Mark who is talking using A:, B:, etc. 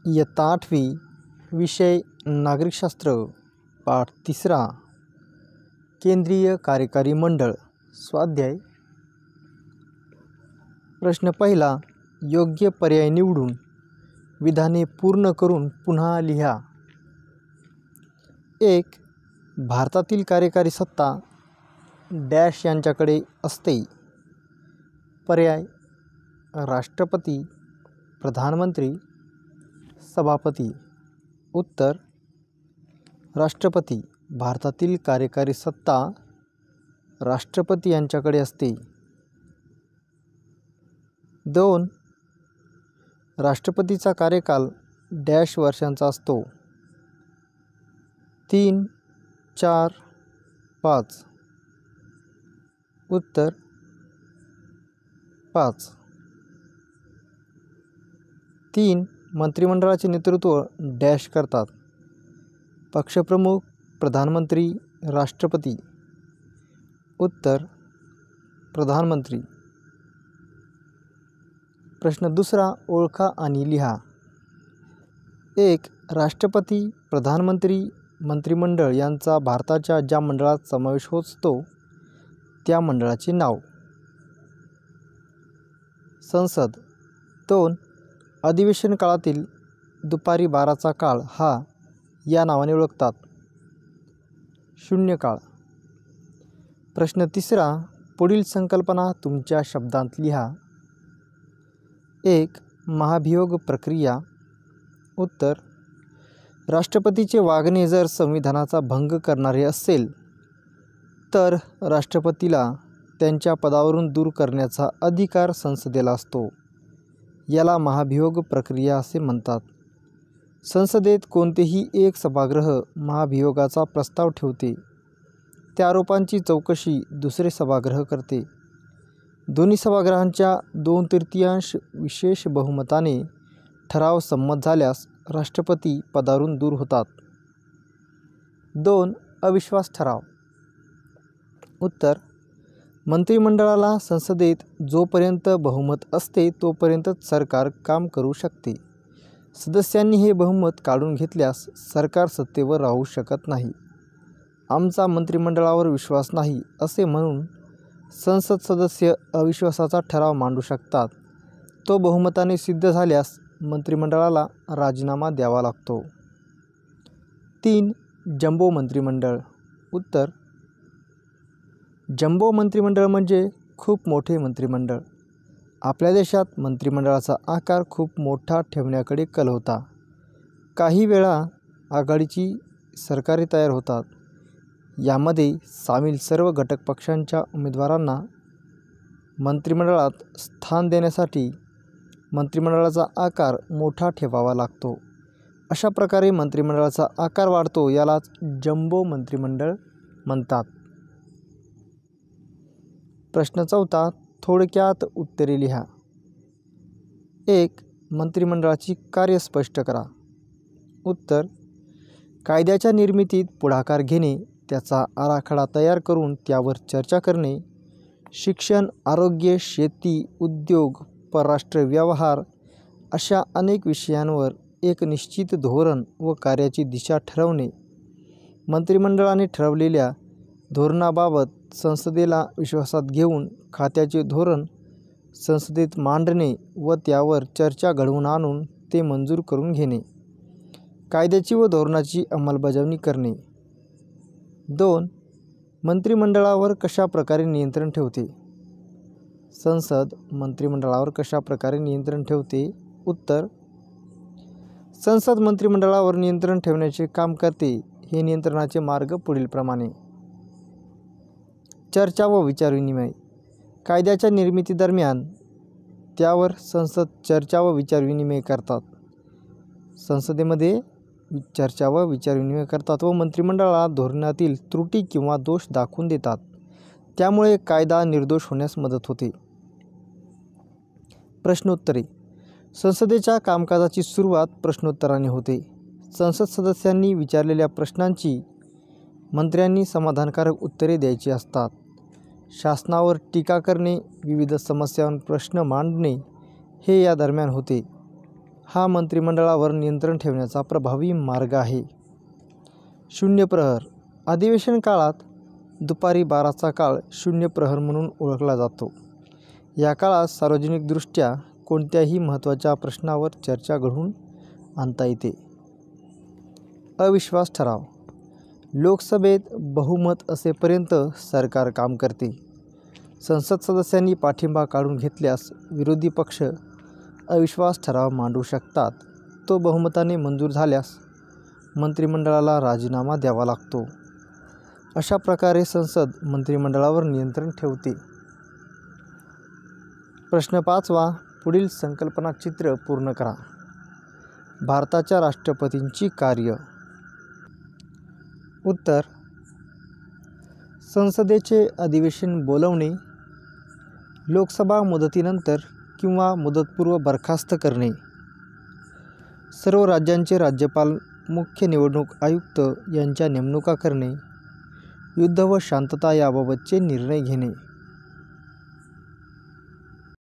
A: इयत्ता 8वी विषय नागरिकशास्त्र पाठ 3 केंद्रीय कार्यकारी मंडळ स्वाध्याय प्रश्न पहिला योग्य पर्याय निवडून विधाने पूर्ण करून पुन्हा लिहा। 1. भारतातील कार्यकारी सत्ता डॅश यांच्याकडे असते। पर्याय राष्ट्रपती, प्रधानमंत्री, सभापती। उत्तर राष्ट्रपती। भारतातील कार्यकारी सत्ता राष्ट्रपती यांच्याकडे असते। 2. राष्ट्रपतीचा कार्यकाल डॅश वर्षांचा असतो। 3, 4, 5। उत्तर 5। 3. मंत्रिमंडळाचे नेतृत्व डॅश करतात। पक्षप्रमुख, प्रधानमंत्री, राष्ट्रपती। उत्तर प्रधानमंत्री। प्रश्न दुसरा ओळखा आणि लिहा। 1. राष्ट्रपती, प्रधानमंत्री, मंत्रिमंडळ यांचा भारताच्या ज्या मंडळात समावेश होतो त्या मंडळाचे नाव। संसद। 2. अधिवेशन काळातील दुपारी 12चा काळ हा या नावाने ओळखतात। शून्यकाळ। प्रश्न तिसरा पुढील संकल्पना तुमच्या शब्दांत लिहा। 1. महाभियोग प्रक्रिया। उत्तर राष्ट्रपतीचे वागणे जर संविधानाचा भंग करणारे असेल तर राष्ट्रपतीला त्यांच्या पदावरून दूर करण्याचा अधिकार संसदेला असतो। याला महाभियोग प्रक्रिया असे म्हणतात। संसदेत कोणतेही एक सभागृह महाभियोगाचा प्रस्ताव ठेवते। त्या आरोपांची चौकशी दुसरे सभागृह करते। दोन्ही सभागृहांच्या 2/3 विशेष बहुमताने ठराव संमत झाल्यास राष्ट्रपती पदावरून दूर होतात। 2. अविश्वास ठराव। उत्तर मंत्रिमंडळाला संसदेत जोपर्यंत बहुमत असते तोपर्यंतच सरकार काम करू शकते। सदस्यांनी हे बहुमत काढून घेतल्यास सरकार सत्तेवर राहू शकत नाही। आमचा मंत्रिमंडळावर विश्वास नाही असे म्हणून संसद सदस्य अविश्वासाचा ठराव मांडू शकतात। तो बहुमताने सिद्ध झाल्यास मंत्रिमंडळाला राजीनामा द्यावा लागतो। 3. जंबो मंत्रिमंडळ। उत्तर जंबो मंत्रिमंडळ म्हणजे खूप मोठे मंत्रिमंडळ। आपल्या देशात मंत्रिमंडळाचा आकार खूप मोठा ठेवण्याकडे कल होता। काही वेळा आघाडीची सरकारे तयार होतात। यामध्ये सामील सर्व घटक पक्षांच्या उमेदवारांना मंत्रिमंडळात स्थान देण्यासाठी मंत्रिमंडळाचा आकार मोठा ठेवावा लागतो। अशा प्रकारे मंत्रिमंडळाचा आकार वाढतो, यालाच जंबो मंत्रिमंडळ म्हणतात। प्रश्न चौथा थोडक्यात उत्तरे लिहा। 1. मंत्रिमंडळाची कार्य स्पष्ट करा। उत्तर कायद्याच्या निर्मितीत पुढाकार घेणे, त्याचा आराखडा तयार करून त्यावर चर्चा करणे, शिक्षण, आरोग्य, शेती, उद्योग, परराष्ट्र व्यवहार अशा अनेक विषयांवर एक निश्चित धोरण व कार्याची दिशा ठरवणे, मंत्रिमंडळाने ठरवलेल्या धोरणाबाबत संसदेला विश्वासात घेऊन खात्याचे धोरण संसदेत मांडणे व त्यावर चर्चा घडवून आणून ते मंजूर करून घेणे, कायद्याची व धोरणाची अंमलबजावणी करणे। 2. मंत्रिमंडळावर कशा प्रकारे नियंत्रण ठेवते। संसद मंत्रिमंडळावर कशा प्रकारे नियंत्रण ठेवते। उत्तर संसद मंत्रिमंडळावर नियंत्रण ठेवण्याचे काम करते। हे नियंत्रणाचे मार्ग पुढीलप्रमाणे. चर्चा व विचारविनिमय। कायद्याच्या निर्मितीदरम्यान त्यावर संसद चर्चा व विचारविनिमय करतात। संसदेमध्ये चर्चा व विचारविनिमय करतात व मंत्रिमंडळाला धोरणातील त्रुटी किंवा दोष दाखवून देतात। त्यामुळे कायदा निर्दोष होण्यास मदत होते। प्रश्नोत्तरे। संसदेच्या कामकाजाची सुरुवात प्रश्नोत्तराने होते। संसद सदस्यांनी विचारलेल्या प्रश्नांची मंत्र्यांनी समाधानकारक उत्तरे द्यायची असतात। शासनावर टीका करणे, विविध समस्यांवर प्रश्न मांडणे हे या दरम्यान होते। हा मंत्रिमंडळावर नियंत्रण ठेवण्याचा प्रभावी मार्ग आहे. शून्य प्रहर. अधिवेशन काळात दुपारी 12चा काळ शून्य प्रहर म्हणून ओळखला जातो. या काळात सार्वजनिकदृष्ट्या कोणत्याही महत्त्वाच्या प्रश्नावर चर्चा घडवून आणता येते. अविश्वास ठराव. लोकसभेत बहुमत असेपर्यंत सरकार काम करते. संसद सदस्यांनी पाठिंबा काढून घेतल्यास विरोधी पक्ष अविश्वास ठराव मांडू शकतात. तो बहुमताने मंजूर झाल्यास मंत्रिमंडळाला राजीनामा द्यावा लागतो. अशा प्रकारे संसद मंत्रिमंडळावर नियंत्रण ठेवते. प्रश्न 5वा. पुढील संकल्पनाचित्र पूर्ण करा. भारताच्या राष्ट्रपतींची कार्य. उत्तर. संसदेचे अधिवेशन बोलवणे, लोकसभा मुदतीनंतर किंवा मुदतपूर्व बरखास्त करणे, सर्व राज्यांचे राज्यपाल, मुख्य निवडणूक आयुक्त यांच्या नेमणुका करणे, युद्ध व शांतता याबाबतचे निर्णय घेणे.